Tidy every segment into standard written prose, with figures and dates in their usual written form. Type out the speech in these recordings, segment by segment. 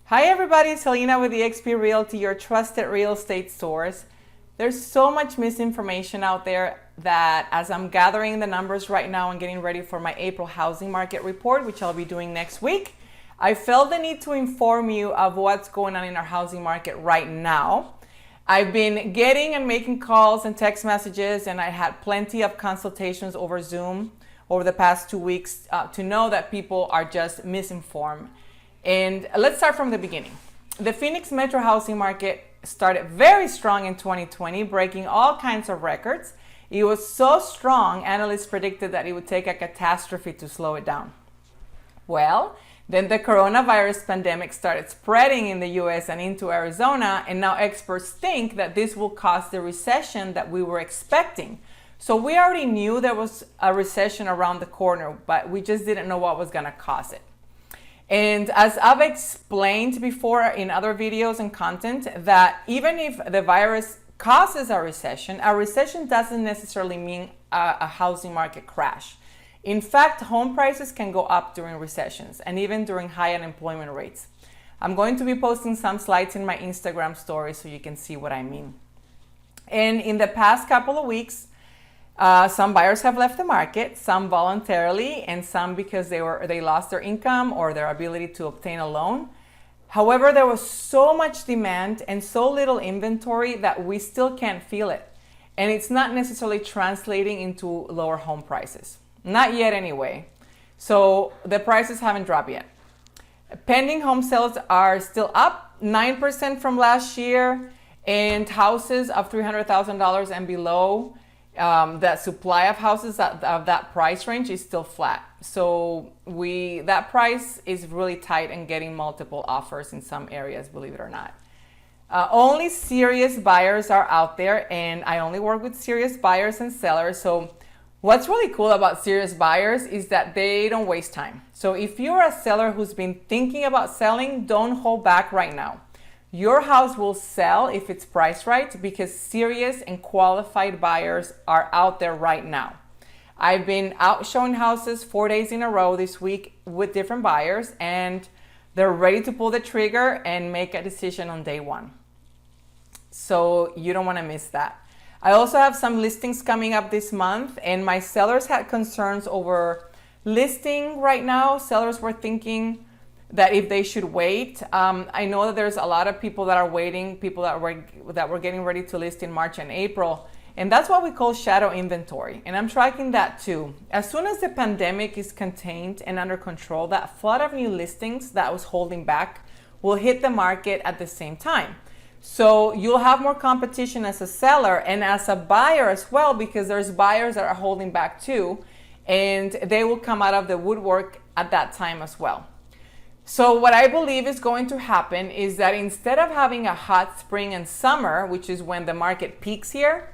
Hi everybody, it's Helena with 𝐸𝐽 Realty, your trusted real estate source. There's so much misinformation out there that as I'm gathering the numbers right now and getting ready for my April housing market report, which I'll be doing next week, I felt the need to inform you of what's going on in our housing market right now. I've been getting and making calls and text messages, and I had plenty of consultations over Zoom over the past 2 weeks to know that people are just misinformed. And let's start from the beginning. The Phoenix metro housing market started very strong in 2020, breaking all kinds of records. It was so strong, analysts predicted that it would take a catastrophe to slow it down. Well, then the coronavirus pandemic started spreading in the US and into Arizona, and now experts think that this will cause the recession that we were expecting. So we already knew there was a recession around the corner, but we just didn't know what was going to cause it. And as I've explained before in other videos and content, that even if the virus causes a recession doesn't necessarily mean a housing market crash. In fact, home prices can go up during recessions and even during high unemployment rates. I'm going to be posting some slides in my Instagram story so you can see what I mean. And in the past couple of weeks, some buyers have left the market, some voluntarily, and some because they lost their income or their ability to obtain a loan. However, there was so much demand and so little inventory that we still can't feel it. And it's not necessarily translating into lower home prices. Not yet anyway. So the prices haven't dropped yet. Pending home sales are still up 9% from last year, and houses of $300,000 and below, that supply of houses of that price range is still flat. So that price is really tight and getting multiple offers in some areas, believe it or not. Only serious buyers are out there, and I only work with serious buyers and sellers. So what's really cool about serious buyers is that they don't waste time. So if you're a seller who's been thinking about selling, don't hold back right now. Your house will sell if it's priced right because serious and qualified buyers are out there right now. I've been out showing houses 4 days in a row this week with different buyers, and they're ready to pull the trigger and make a decision on day one. So you don't want to miss that. I also have some listings coming up this month, and my sellers had concerns over listing right now. Sellers were thinking that if they should wait. I know that there's a lot of people that are waiting, people that were getting ready to list in March and April. And that's what we call shadow inventory. And I'm tracking that too. As soon as the pandemic is contained and under control, that flood of new listings that was holding back will hit the market at the same time. So you'll have more competition as a seller and as a buyer as well, because there's buyers that are holding back too, and they will come out of the woodwork at that time as well. So what I believe is going to happen is that instead of having a hot spring and summer, which is when the market peaks here,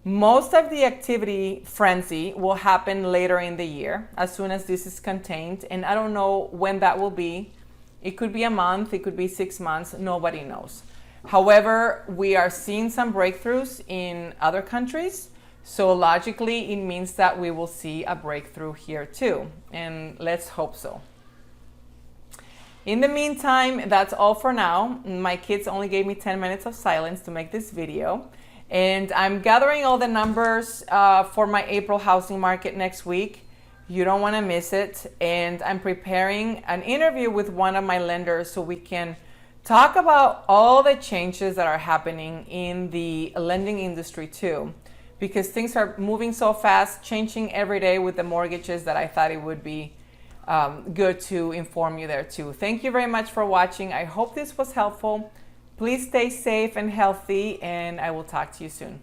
most of the activity frenzy will happen later in the year as soon as this is contained. And I don't know when that will be. It could be a month, it could be 6 months, nobody knows. However, we are seeing some breakthroughs in other countries. So logically, it means that we will see a breakthrough here too. And let's hope so. In the meantime, that's all for now. My kids only gave me 10 minutes of silence to make this video. And I'm gathering all the numbers for my April housing market next week. You don't want to miss it. And I'm preparing an interview with one of my lenders so we can talk about all the changes that are happening in the lending industry too. Because things are moving so fast, changing every day with the mortgages, that I thought it would be good to inform you there too. Thank you very much for watching. I hope this was helpful. Please stay safe and healthy, and I will talk to you soon.